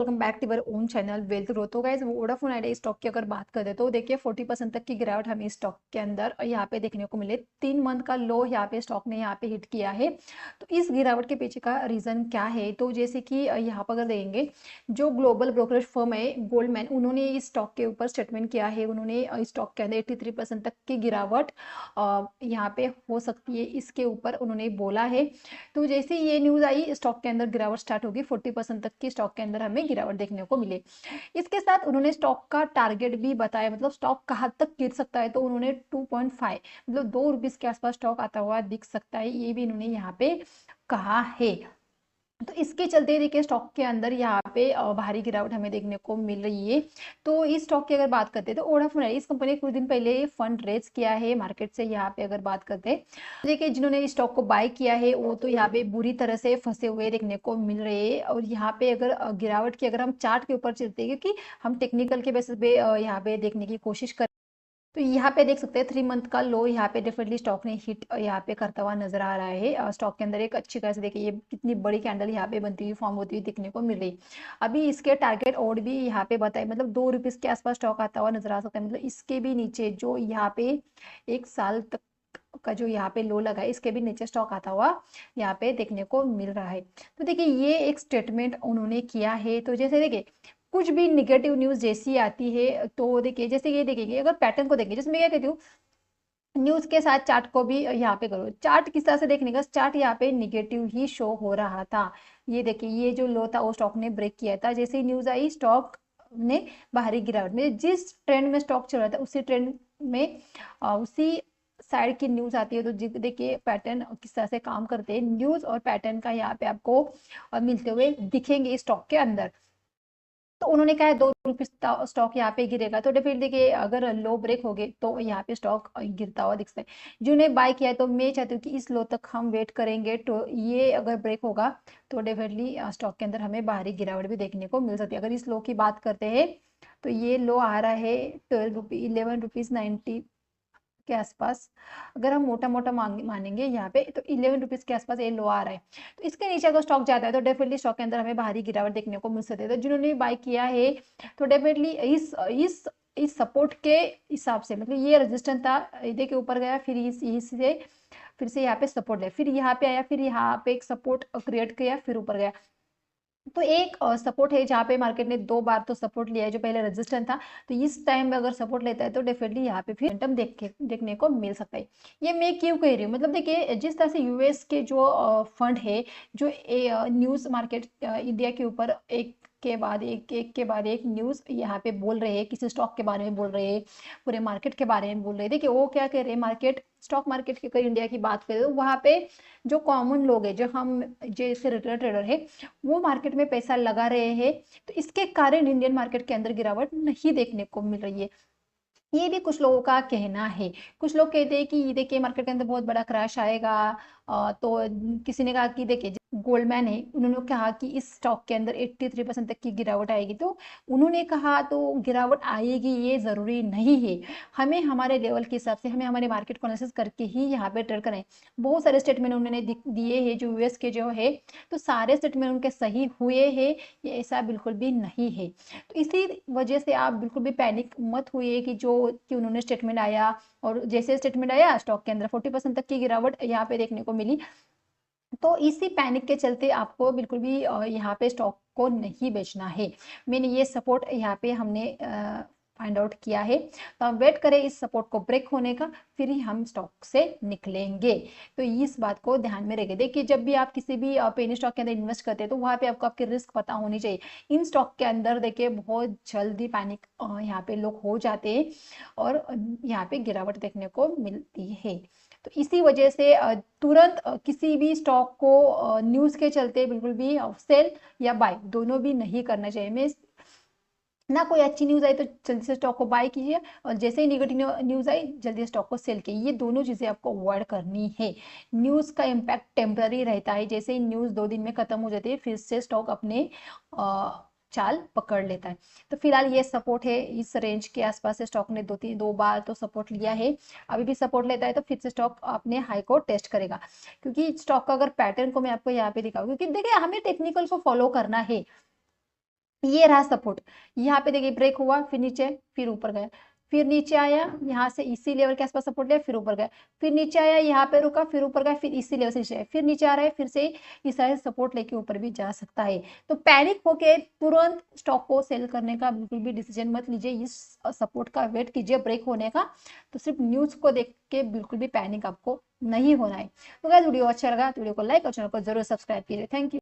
Welcome back to our own channel wealth growth. तो guys Vodafone Idea stock की अगर बात करें तो देखिए 40% तक की गिरावट हमें स्टॉक के अंदर यहाँ पे देखने को मिले। 3 मंथ का लो यहाँ पे स्टॉक ने यहाँ पे हिट किया है। तो इस गिरावट के पीछे का रीजन क्या है, तो जैसे कि यहाँ पर अगर देखेंगे जो ग्लोबल ब्रोकरेज फर्म है गोल्डमैन, उन्होंने इस स्टॉक के ऊपर स्टेटमेंट किया है। उन्होंने स्टॉक के अंदर 83% तक की गिरावट यहाँ पे हो सकती है, इसके ऊपर उन्होंने बोला है। तो जैसे ये न्यूज आई स्टॉक के अंदर गिरावट स्टार्ट होगी, 40% तक की स्टॉक के अंदर हमें गिरावट देखने को मिले। इसके साथ उन्होंने स्टॉक का टारगेट भी बताया, मतलब स्टॉक कहाँ तक गिर सकता है। तो उन्होंने 2.5 मतलब ₹2 के आसपास स्टॉक आता हुआ दिख सकता है, ये भी इन्होंने यहाँ पे कहा है। तो इसके चलते देखिए स्टॉक के अंदर यहाँ पे भारी गिरावट हमें देखने को मिल रही है। तो इस स्टॉक की अगर बात करते हैं तो वोडाफोन है, इस कंपनी ने कुछ दिन पहले फंड रेज किया है मार्केट से। यहाँ पे अगर बात करते हैं देखिए जिन्होंने इस स्टॉक को बाय किया है वो तो यहाँ पे बुरी तरह से फंसे हुए देखने को मिल रहे हैं। और यहाँ पे अगर गिरावट की अगर हम चार्ट के ऊपर चलते हैं, क्योंकि हम टेक्निकल के बेसिस पे यहाँ पे देखने की कोशिश कर, तो यहाँ पे देख सकते हैं 3 मंथ का लो यहाँ पे डेफिनेटली स्टॉक ने हिट यहाँ पे करता हुआ नजर आ रहा है। स्टॉक के अंदर एक अच्छी तरह से देखिए ये कितनी बड़ी कैंडल यहाँ पे बनती हुई फॉर्म होती हुई दिखने को मिल रही। अभी इसके टारगेट और भी यहाँ पे बताए, मतलब ₹2 के आसपास स्टॉक आता हुआ नजर आ सकता है। मतलब इसके भी नीचे जो यहाँ पे 1 साल तक का जो यहाँ पे लो लगा है, इसके भी नीचे स्टॉक आता हुआ यहाँ पे देखने को मिल रहा है। तो देखिए ये एक स्टेटमेंट उन्होंने किया है। तो जैसे देखिए कुछ भी निगेटिव न्यूज जैसी आती है तो देखिए जैसे ये देखेंगे, अगर पैटर्न को देखेंगे, जैसे मैं क्या कहती हूँ न्यूज के साथ चार्ट को भी यहाँ पे करो। चार्ट किस तरह से देखने का, चार्ट यहाँ पे निगेटिव ही शो हो रहा था। ये देखिए ये जो लो था वो स्टॉक ने ब्रेक किया था। जैसे ही न्यूज आई स्टॉक ने बाहरी गिरावट में, जिस ट्रेंड में स्टॉक चल रहा था उसी ट्रेंड में उसी साइड की न्यूज आती है। तो देखिए पैटर्न किस तरह से काम करते हैं, न्यूज और पैटर्न का यहाँ पे आपको मिलते हुए दिखेंगे स्टॉक के अंदर। तो उन्होंने कहा है ₹2 स्टॉक यहाँ पे गिरेगा, तो डेफिनेटली देखिए अगर लो ब्रेक हो गए तो यहाँ पे स्टॉक गिरता हुआ दिखता है। जिन्होंने बाय किया है तो मैं चाहती हूँ कि इस लो तक हम वेट करेंगे। तो ये अगर ब्रेक होगा तो डेफिनेटली स्टॉक के अंदर हमें बाहरी गिरावट भी देखने को मिल सकती है। अगर इस लो की बात करते हैं तो ये लो आ रहा है ₹11.90 के आसपास। अगर हम मोटा मोटा मानेंगे यहाँ पे तो ₹11 के आसपास ये लो आ रहा है। तो इसके नीचे अगर स्टॉक जाता है तो डेफिनेटली स्टॉक के अंदर हमें भारी गिरावट देखने को मिल सकती है। तो जिन्होंने बाय किया है तो डेफिनेटली इस सपोर्ट के हिसाब से, मतलब ये रेजिस्टेंस था, इधर के ऊपर गया, फिर इससे फिर से यहाँ पे सपोर्ट लिया, फिर यहाँ पे आया, फिर यहाँ पे एक सपोर्ट क्रिएट किया, फिर ऊपर गया। तो एक सपोर्ट है जहाँ पे मार्केट ने 2 बार तो सपोर्ट लिया है, जो पहले रेजिस्टेंस था। तो इस टाइम में अगर सपोर्ट लेता है तो डेफिनेटली यहाँ पे फिर मोमेंटम देखने को मिल सकता है। ये मैं क्यों कह रही हूँ, मतलब देखिए जिस तरह से यूएस के जो फंड है, जो न्यूज मार्केट इंडिया के ऊपर एक के बाद एक न्यूज यहाँ पे बोल रहे हैं, किसी स्टॉक के बारे में बोल रहे हैं, पूरे मार्केट के बारे में बोल रहे हैं। देखिए वो क्या कह रहे हैं, मार्केट स्टॉक मार्केट की अगर इंडिया की बात करें तो वहाँ पे जो कॉमन लोग है, जो हम जैसे रिटेल ट्रेडर है, वो मार्केट में पैसा लगा रहे हैं। तो इसके कारण इंडियन मार्केट के अंदर गिरावट नहीं देखने को मिल रही है, ये भी कुछ लोगों का कहना है। कुछ लोग कहते हैं कि ये देखिए मार्केट के अंदर बहुत बड़ा क्रैश आएगा। तो किसी ने कहा कि देखिए गोल्डमैन है, उन्होंने कहा कि इस स्टॉक के अंदर 83% तक की गिरावट आएगी। तो उन्होंने कहा तो गिरावट आएगी ये जरूरी नहीं है। हमें हमारे लेवल के हिसाब से हमें हमारे मार्केट को एनालिसिस करके ही यहाँ पे ट्रेड करें। बहुत सारे स्टेटमेंट उन्होंने दिए हैं जो यूएस के जो है, तो सारे स्टेटमेंट उनके सही हुए हैं, ये ऐसा बिल्कुल भी नहीं है। तो इसी वजह से आप बिल्कुल भी पैनिक मत हुए कि उन्होंने स्टेटमेंट आया और जैसे स्टेटमेंट आया स्टॉक के अंदर 40% तक की गिरावट यहाँ पे देखने को मिली। तो इसी पैनिक के चलते आपको बिल्कुल भी यहाँ पे स्टॉक को नहीं बेचना है। मैंने ये सपोर्ट यहाँ पे हमने फाइंड आउट किया है। तो हम वेट करें इस सपोर्ट को ब्रेक होने का, फिर ही हम स्टॉक से निकलेंगे। तो इस बात को ध्यान में रखिए। देखिए जब भी आप किसी भी पेनी स्टॉक के अंदर इन्वेस्ट करते हैं तो वहाँ पे आपको आपके रिस्क पता होनी चाहिए। इन स्टॉक के अंदर देखिए बहुत जल्दी पैनिक यहाँ पे लोग हो जाते हैं और यहाँ पे गिरावट देखने को मिलती है। तो इसी वजह से तुरंत किसी भी स्टॉक को न्यूज के चलते बिल्कुल भी सेल या बाय दोनों भी नहीं करना चाहिए। मैं ना कोई अच्छी न्यूज आई तो जल्दी से स्टॉक को बाय कीजिए, और जैसे ही नेगेटिव न्यूज आई जल्दी स्टॉक को सेल कीजिए। ये दोनों चीजें आपको अवॉइड करनी है। न्यूज का इम्पैक्ट टेम्पररी रहता है, जैसे ही न्यूज 2 दिन में खत्म हो जाती है फिर से स्टॉक अपने चाल पकड़ लेता है। तो फिलहाल ये सपोर्ट है, इस रेंज के आसपास से स्टॉक ने 2 बार तो सपोर्ट लिया है। अभी भी सपोर्ट लेता है तो फिर से स्टॉक अपने हाई को टेस्ट करेगा। क्योंकि स्टॉक का अगर पैटर्न को मैं आपको यहाँ पे दिखाऊँ, क्योंकि देखिए हमें टेक्निकल को फॉलो करना है। ये रहा सपोर्ट। यहाँ पे देखिए ब्रेक हुआ, फिर नीचे, फिर ऊपर गया, फिर नीचे आया, यहाँ से इसी लेवल के आसपास सपोर्ट लिया, फिर ऊपर गया, फिर नीचे आया, यहाँ पे रुका, फिर ऊपर गया, फिर इसी लेवल से नीचे आया, फिर नीचे आ रहा है, फिर से इस तरह से सपोर्ट लेके ऊपर भी जा सकता है। तो पैनिक होके तुरंत स्टॉक को सेल करने का बिल्कुल भी डिसीजन मत लीजिए, इस सपोर्ट का वेट कीजिए ब्रेक होने का। तो सिर्फ न्यूज को देख के बिल्कुल भी पैनिक आपको नहीं होना है। तो गाइस वीडियो अच्छा लगा तो वीडियो को लाइक और चैनल को जरूर सब्सक्राइब कीजिए। Thank you.